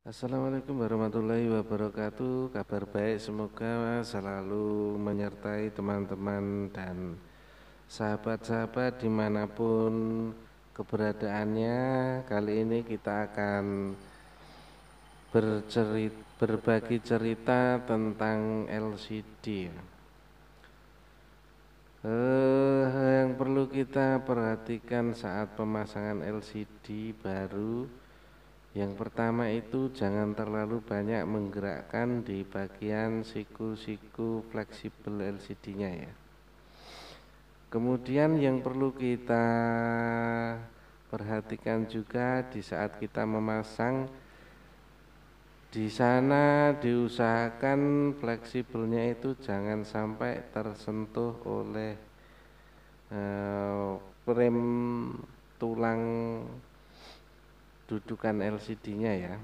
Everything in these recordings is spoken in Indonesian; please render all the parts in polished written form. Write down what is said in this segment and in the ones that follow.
Assalamualaikum warahmatullahi wabarakatuh. Kabar baik, semoga selalu menyertai teman-teman dan sahabat-sahabat dimanapun keberadaannya. Kali ini kita akan berbagi cerita tentang LCD. Yang perlu kita perhatikan saat pemasangan LCD baru, yang pertama itu jangan terlalu banyak menggerakkan di bagian siku-siku fleksibel LCD-nya ya. Kemudian yang perlu kita perhatikan juga di saat kita memasang, di sana diusahakan fleksibelnya itu jangan sampai tersentuh oleh frame tulang dudukan LCD-nya ya.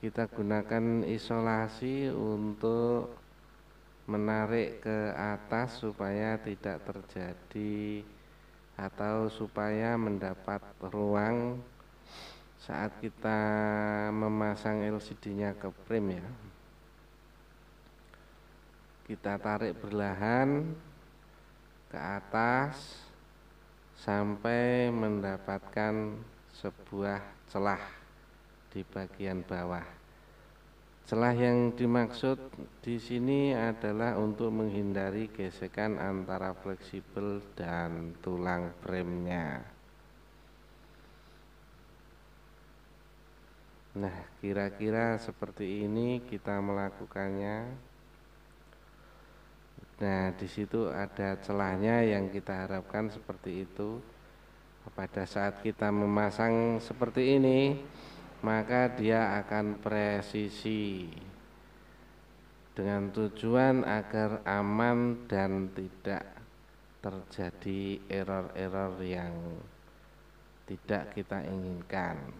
Kita gunakan isolasi untuk menarik ke atas supaya tidak terjadi atau supaya mendapat ruang saat kita memasang LCD-nya ke frame ya. Kita tarik perlahan ke atas sampai mendapatkan sebuah celah di bagian bawah. Celah yang dimaksud di sini adalah untuk menghindari gesekan antara fleksibel dan tulang frame-nya. Nah, kira-kira seperti ini kita melakukannya. Nah, di situ ada celahnya yang kita harapkan seperti itu. Pada saat kita memasang seperti ini, maka dia akan presisi dengan tujuan agar aman dan tidak terjadi error-error yang tidak kita inginkan.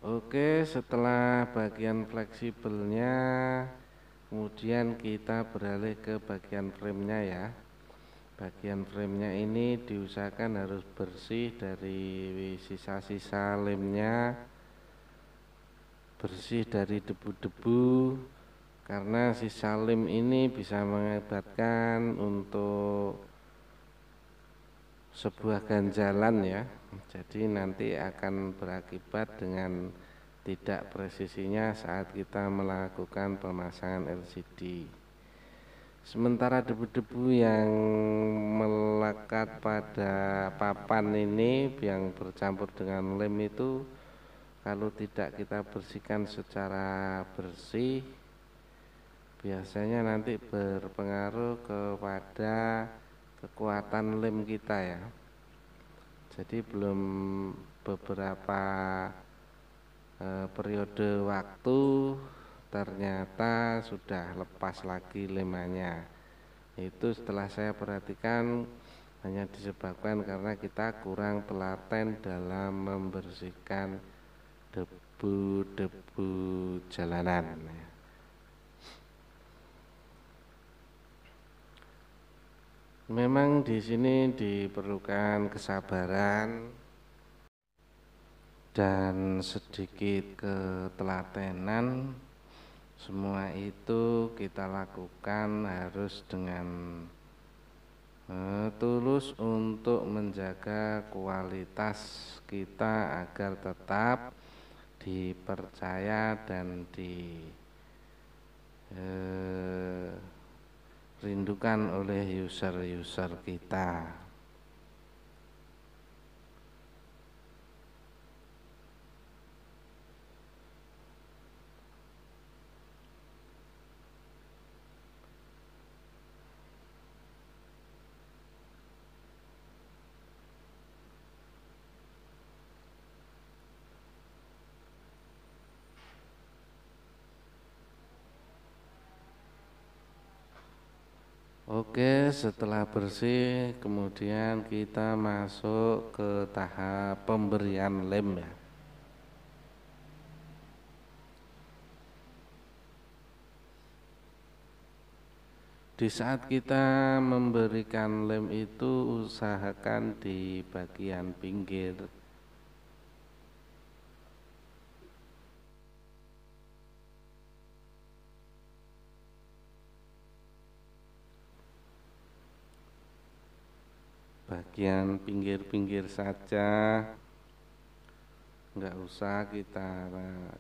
Oke, setelah bagian fleksibelnya, kemudian kita beralih ke bagian frame-nya ya. Bagian frame-nya ini diusahakan harus bersih dari sisa-sisa lemnya, bersih dari debu-debu, karena sisa lem ini bisa mengakibatkan untuk sebuah ganjalan ya. Jadi nanti akan berakibat dengan tidak presisinya saat kita melakukan pemasangan LCD. Sementara debu-debu yang melekat pada papan ini yang bercampur dengan lem itu, kalau tidak kita bersihkan secara bersih, biasanya nanti berpengaruh kepada kekuatan lem kita ya. Jadi belum beberapa periode waktu ternyata sudah lepas lagi lemanya. Itu setelah saya perhatikan hanya disebabkan karena kita kurang telaten dalam membersihkan debu-debu jalanan. Memang di sini diperlukan kesabaran dan sedikit ketelatenan. Semua itu kita lakukan harus dengan tulus untuk menjaga kualitas kita agar tetap dipercaya dan dirindukan oleh user-user kita. Oke, setelah bersih kemudian kita masuk ke tahap pemberian lem ya. Di saat kita memberikan lem itu usahakan di bagian pinggir. Bagian pinggir-pinggir saja, nggak usah kita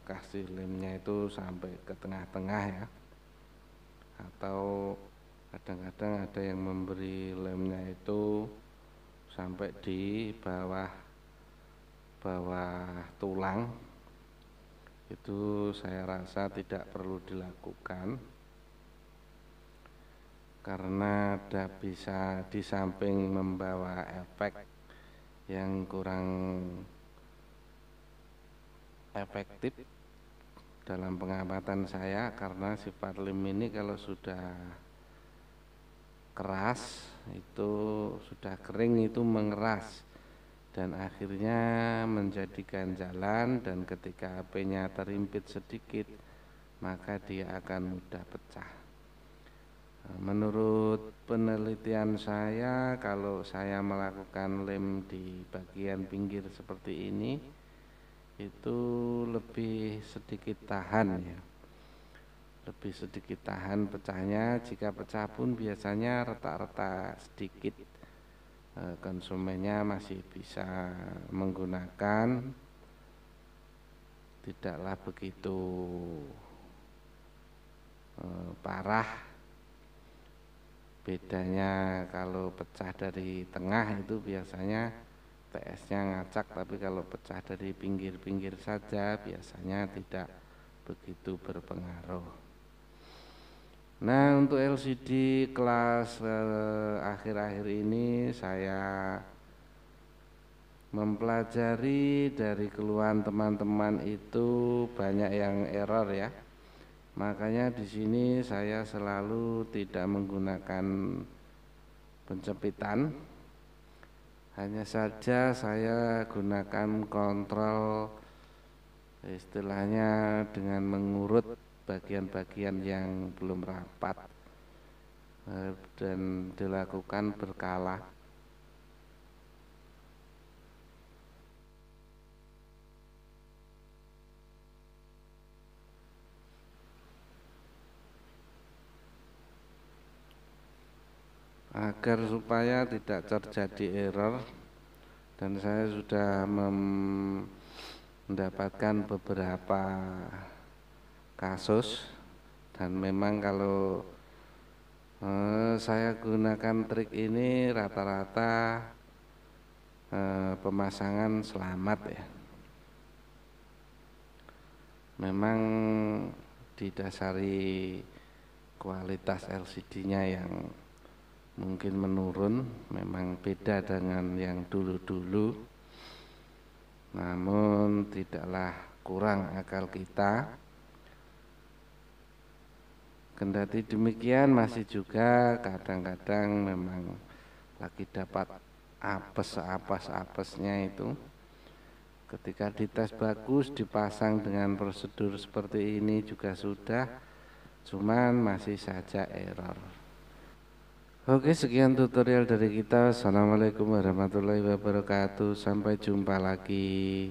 kasih lemnya itu sampai ke tengah-tengah ya. Atau kadang-kadang ada yang memberi lemnya itu sampai di bawah tulang. Itu saya rasa tidak perlu dilakukan, karena bisa di samping membawa efek yang kurang efektif dalam pengamatan saya, karena sifat lem ini kalau sudah keras itu sudah kering itu mengeras dan akhirnya menjadi ganjalan, dan ketika apinya terimpit sedikit maka dia akan mudah pecah. Menurut penelitian saya, kalau saya melakukan lem di bagian pinggir seperti ini itu lebih sedikit tahan ya, lebih sedikit tahan pecahnya. Jika pecah pun biasanya retak-retak sedikit, konsumennya masih bisa menggunakan, tidaklah begitu parah. Bedanya kalau pecah dari tengah itu biasanya TS-nya ngacak, tapi kalau pecah dari pinggir-pinggir saja biasanya tidak begitu berpengaruh. Nah, untuk LCD kelas akhir-akhir ini saya mempelajari dari keluhan teman-teman itu banyak yang error ya. Makanya di sini saya selalu tidak menggunakan pencepitan. Hanya saja saya gunakan kontrol, istilahnya dengan mengurut bagian-bagian yang belum rapat, dan dilakukan berkala. Agar supaya tidak terjadi error, dan saya sudah mendapatkan beberapa kasus, dan memang kalau saya gunakan trik ini rata-rata pemasangan selamat ya. Memang didasari kualitas LCD-nya yang mungkin menurun, memang beda dengan yang dulu-dulu, namun tidaklah kurang akal kita. Kendati demikian masih juga kadang-kadang memang lagi dapat apes-apesnya itu. Ketika dites bagus, dipasang dengan prosedur seperti ini juga sudah, cuman masih saja error. Oke, sekian tutorial dari kita. Assalamualaikum warahmatullahi wabarakatuh. Sampai jumpa lagi.